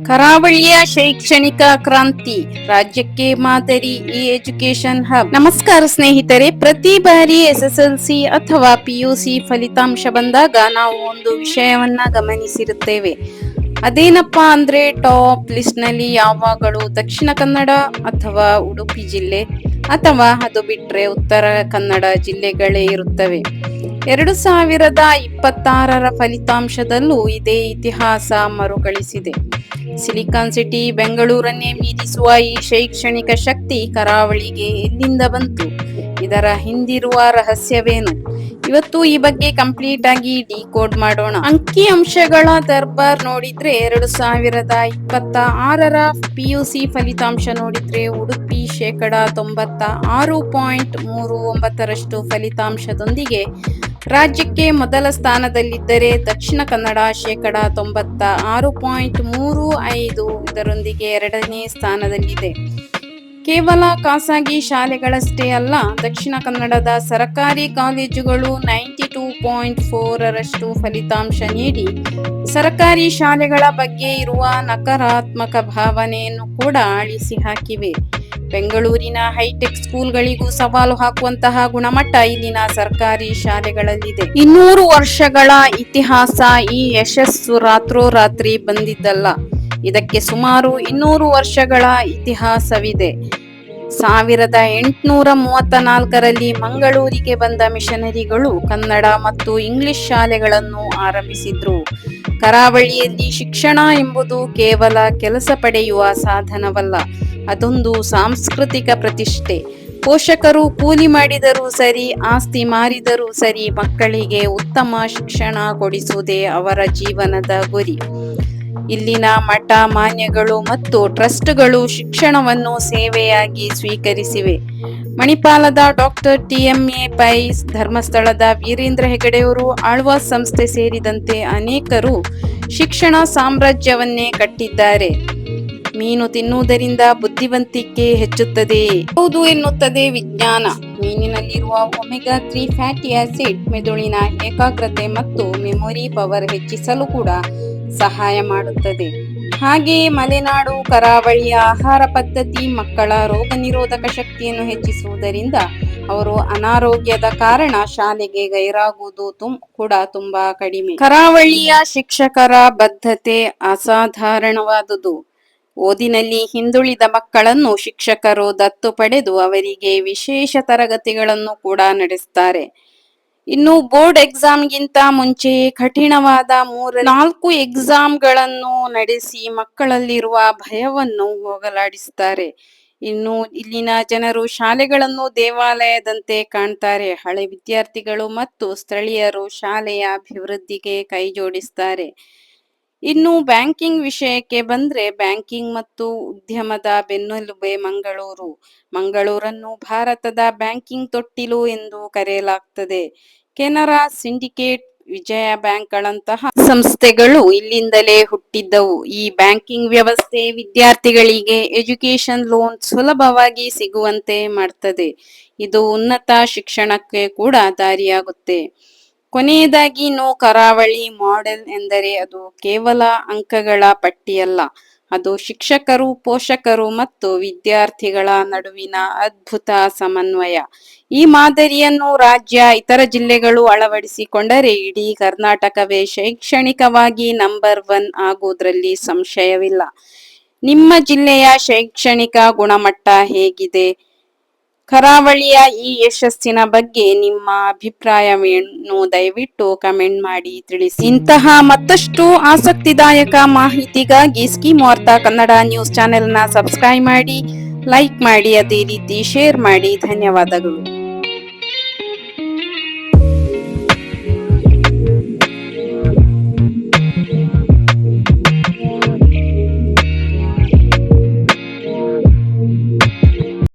ಕರಾವಳಿಯ ಶೈಕ್ಷಣಿಕ ಕ್ರಾಂತಿ ರಾಜ್ಯಕ್ಕೆ ಮಾದರಿ ಈ ಎಜುಕೇಶನ್ ಹಬ್. ನಮಸ್ಕಾರ ಸ್ನೇಹಿತರೆ, ಪ್ರತಿ ಬಾರಿ SSLC ಅಥವಾ PUC ಫಲಿತಾಂಶ ಬಂದಾಗ ನಾವು ಒಂದು ವಿಷಯವನ್ನ ಗಮನಿಸಿರುತ್ತೇವೆ. ಅದೇನಪ್ಪಾ ಅಂದ್ರೆ ಟಾಪ್ ಲಿಸ್ಟ್ ನಲ್ಲಿ ಯಾವಾಗಲೂ ದಕ್ಷಿಣ ಕನ್ನಡ ಅಥವಾ ಉಡುಪಿ ಜಿಲ್ಲೆ ಅಥವಾ ಅದು ಬಿಟ್ರೆ ಉತ್ತರ ಕನ್ನಡ ಜಿಲ್ಲೆಗಳೇ ಇರುತ್ತವೆ. 2026ರ ಫಲಿತಾಂಶದಲ್ಲೂ ಇದೇ ಇತಿಹಾಸ ಮರುಕಳಿಸಿದೆ. ಸಿಲಿಕಾನ್ ಸಿಟಿ ಬೆಂಗಳೂರನ್ನೇ ಮೀರಿಸುವ ಈ ಶೈಕ್ಷಣಿಕ ಶಕ್ತಿ ಕರಾವಳಿಗೆ ಎಲ್ಲಿಂದ ಬಂತು? ಇದರ ಹಿಂದಿರುವ ರಹಸ್ಯವೇನು? ಇವತ್ತು ಈ ಬಗ್ಗೆ ಕಂಪ್ಲೀಟ್ ಆಗಿ ಡಿಕೋಡ್ ಮಾಡೋಣ. ಅಂಕಿ ಅಂಶಗಳ ದರ್ಬಾರ್ ನೋಡಿದ್ರೆ 2026ರ PUC ಫಲಿತಾಂಶ ನೋಡಿದ್ರೆ ಉಡುಪಿ 96.39% ಫಲಿತಾಂಶದೊಂದಿಗೆ ರಾಜ್ಯಕ್ಕೆ ಮೊದಲ ಸ್ಥಾನದಲ್ಲಿದ್ದರೆ ದಕ್ಷಿಣ ಕನ್ನಡ 96.35 ಇದರೊಂದಿಗೆ ಎರಡನೇ ಸ್ಥಾನದಲ್ಲಿದೆ. ಕೇವಲ ಖಾಸಗಿ ಶಾಲೆಗಳಷ್ಟೇ ಅಲ್ಲ, ದಕ್ಷಿಣ ಕನ್ನಡದ ಸರಕಾರಿ ಕಾಲೇಜುಗಳು 92.4% ಫಲಿತಾಂಶ ನೀಡಿ ಸರಕಾರಿ ಶಾಲೆಗಳ ಬಗ್ಗೆ ಇರುವ ನಕಾರಾತ್ಮಕ ಭಾವನೆಯನ್ನು ಕೂಡ ಅಳಿಸಿ ಹಾಕಿವೆ. ಬೆಂಗಳೂರಿನ ಹೈಟೆಕ್ ಸ್ಕೂಲ್ಗಳಿಗೂ ಸವಾಲು ಹಾಕುವಂತಹ ಗುಣಮಟ್ಟ ಇಲ್ಲಿನ ಸರ್ಕಾರಿ ಶಾಲೆಗಳಲ್ಲಿದೆ. 200 ವರ್ಷಗಳ ಇತಿಹಾಸ. ಈ ಯಶಸ್ಸು ರಾತ್ರೋರಾತ್ರಿ ಬಂದಿದ್ದಲ್ಲ. ಇದಕ್ಕೆ ಸುಮಾರು 200 ವರ್ಷಗಳ ಇತಿಹಾಸವಿದೆ. 1834ರಲ್ಲಿ ಮಂಗಳೂರಿಗೆ ಬಂದ ಮಿಷನರಿಗಳು ಕನ್ನಡ ಮತ್ತು ಇಂಗ್ಲಿಷ್ ಶಾಲೆಗಳನ್ನು ಆರಂಭಿಸಿದ್ರು. ಕರಾವಳಿಯಲ್ಲಿ ಶಿಕ್ಷಣ ಎಂಬುದು ಕೇವಲ ಕೆಲಸ ಪಡೆಯುವ ಸಾಧನವಲ್ಲ, ಅದೊಂದು ಸಾಂಸ್ಕೃತಿಕ ಪ್ರತಿಷ್ಠೆ. ಪೋಷಕರು ಕೂಲಿ ಮಾಡಿದರೂ ಸರಿ, ಆಸ್ತಿ ಮಾರಿದರೂ ಸರಿ, ಮಕ್ಕಳಿಗೆ ಉತ್ತಮ ಶಿಕ್ಷಣ ಕೊಡಿಸುವುದೇ ಅವರ ಜೀವನದ ಗುರಿ. ಇಲ್ಲಿನ ಮಠ ಮಾನ್ಯಗಳು ಮತ್ತು ಟ್ರಸ್ಟ್ಗಳು ಶಿಕ್ಷಣವನ್ನು ಸೇವೆಯಾಗಿ ಸ್ವೀಕರಿಸಿವೆ. ಮಣಿಪಾಲದ ಡಾಕ್ಟರ್ TMA ಪೈ, ಧರ್ಮಸ್ಥಳದ ವೀರೇಂದ್ರ ಹೆಗಡೆಯವರು, ಆಳ್ವಾಸ್ ಸಂಸ್ಥೆ ಸೇರಿದಂತೆ ಅನೇಕರು ಶಿಕ್ಷಣ ಸಾಮ್ರಾಜ್ಯವನ್ನೇ ಕಟ್ಟಿದ್ದಾರೆ. ಮೀನು ತಿನ್ನುವುದರಿಂದ ಬುದ್ಧಿವಂತಿಕೆ ಹೆಚ್ಚುತ್ತದೆ ಹೌದು ಎನ್ನುತ್ತದೆ ವಿಜ್ಞಾನ. ಮೀನಿನಲ್ಲಿರುವ ಒಮೆಗಾ 3 ಫ್ಯಾಟಿ ಆಸಿಡ್ ಮೆದುಳಿನ ಏಕಾಗ್ರತೆ ಮತ್ತು ಮೆಮೊರಿ ಪವರ್ ಹೆಚ್ಚಿಸಲು ಕೂಡ ಸಹಾಯ ಮಾಡುತ್ತದೆ. ಹಾಗೆಯೇ ಮಲೆನಾಡು ಕರಾವಳಿಯ ಆಹಾರ ಪದ್ಧತಿ ಮಕ್ಕಳ ರೋಗ ನಿರೋಧಕ ಶಕ್ತಿಯನ್ನು ಹೆಚ್ಚಿಸುವುದರಿಂದ ಅವರು ಅನಾರೋಗ್ಯದ ಕಾರಣ ಶಾಲೆಗೆ ಗೈರಾಗುವುದು ಕೂಡ ತುಂಬಾ ಕಡಿಮೆ. ಕರಾವಳಿಯ ಶಿಕ್ಷಕರ ಬದ್ಧತೆ ಅಸಾಧಾರಣವಾದುದು. ಓದಿನಲ್ಲಿ ಹಿಂದುಳಿದ ಮಕ್ಕಳನ್ನು ಶಿಕ್ಷಕರು ದತ್ತು ಪಡೆದು ಅವರಿಗೆ ವಿಶೇಷ ತರಗತಿಗಳನ್ನು ಕೂಡ ನಡೆಸುತ್ತಾರೆ. ಇನ್ನು ಬೋರ್ಡ್ ಎಕ್ಸಾಮ್ಗಿಂತ ಮುಂಚೆಯೇ ಕಠಿಣವಾದ 3-4 ಎಕ್ಸಾಮ್ಗಳನ್ನು ನಡೆಸಿ ಮಕ್ಕಳಲ್ಲಿರುವ ಭಯವನ್ನು ಹೋಗಲಾಡಿಸುತ್ತಾರೆ. ಇನ್ನು ಇಲ್ಲಿನ ಜನರು ಶಾಲೆಗಳನ್ನು ದೇವಾಲಯದಂತೆ ಕಾಣ್ತಾರೆ. ಹಳೆ ವಿದ್ಯಾರ್ಥಿಗಳು ಮತ್ತು ಸ್ಥಳೀಯರು ಶಾಲೆಯ ಅಭಿವೃದ್ಧಿಗೆ ಕೈ ಜೋಡಿಸ್ತಾರೆ. ಇನ್ನು ಬ್ಯಾಂಕಿಂಗ್ ವಿಷಯಕ್ಕೆ ಬಂದ್ರೆ, ಬ್ಯಾಂಕಿಂಗ್ ಮತ್ತು ಉದ್ಯಮದ ಬೆನ್ನೆಲುಬೆ ಮಂಗಳೂರನ್ನು ಭಾರತದ ಬ್ಯಾಂಕಿಂಗ್ ತೊಟ್ಟಿಲು ಎಂದು ಕರೆಯಲಾಗ್ತದೆ. ಕೆನರಾ, ಸಿಂಡಿಕೇಟ್, ವಿಜಯ ಬ್ಯಾಂಕ್ಗಳಂತಹ ಸಂಸ್ಥೆಗಳು ಇಲ್ಲಿಂದಲೇ ಹುಟ್ಟಿದ್ದವು. ಈ ಬ್ಯಾಂಕಿಂಗ್ ವ್ಯವಸ್ಥೆ ವಿದ್ಯಾರ್ಥಿಗಳಿಗೆ ಎಜುಕೇಶನ್ ಲೋನ್ ಸುಲಭವಾಗಿ ಸಿಗುವಂತೆ ಮಾಡ್ತದೆ. ಇದು ಉನ್ನತ ಶಿಕ್ಷಣಕ್ಕೆ ಕೂಡ ದಾರಿಯಾಗುತ್ತೆ. ಕೊನೆಯದಾಗಿ ಕರಾವಳಿ ಮಾಡೆಲ್ ಎಂದರೆ ಅದು ಕೇವಲ ಅಂಕಗಳ ಪಟ್ಟಿಯಲ್ಲ, ಅದು ಶಿಕ್ಷಕರು, ಪೋಷಕರು ಮತ್ತು ವಿದ್ಯಾರ್ಥಿಗಳ ನಡುವಿನ ಅದ್ಭುತ ಸಮನ್ವಯ. ಈ ಮಾದರಿಯನ್ನು ರಾಜ್ಯ ಇತರ ಜಿಲ್ಲೆಗಳು ಅಳವಡಿಸಿಕೊಂಡರೆ ಇಡೀ ಕರ್ನಾಟಕವೇ ಶೈಕ್ಷಣಿಕವಾಗಿ ನಂಬರ್ 1 ಆಗುವುದರಲ್ಲಿ ಸಂಶಯವಿಲ್ಲ. ನಿಮ್ಮ ಜಿಲ್ಲೆಯ ಶೈಕ್ಷಣಿಕ ಗುಣಮಟ್ಟ ಹೇಗಿದೆ? ಕರಾವಳಿಯ ಈ ಯಶಸ್ಸಿನ ಬಗ್ಗೆ ನಿಮ್ಮ ಅಭಿಪ್ರಾಯವೇನು? ದಯವಿಟ್ಟು ಕಮೆಂಟ್ ಮಾಡಿ ತಿಳಿಸಿ. ಇಂತಹ ಮತ್ತಷ್ಟು ಆಸಕ್ತಿದಾಯಕ ಮಾಹಿತಿಗಾಗಿ ಸ್ಕೀಮ್ ವಾರ್ತಾ ಕನ್ನಡ ನ್ಯೂಸ್ ಚಾನೆಲ್ನ ಸಬ್ಸ್ಕ್ರೈಬ್ ಮಾಡಿ, ಲೈಕ್ ಮಾಡಿ, ಅದೇ ರೀತಿ ಶೇರ್ ಮಾಡಿ. ಧನ್ಯವಾದಗಳು.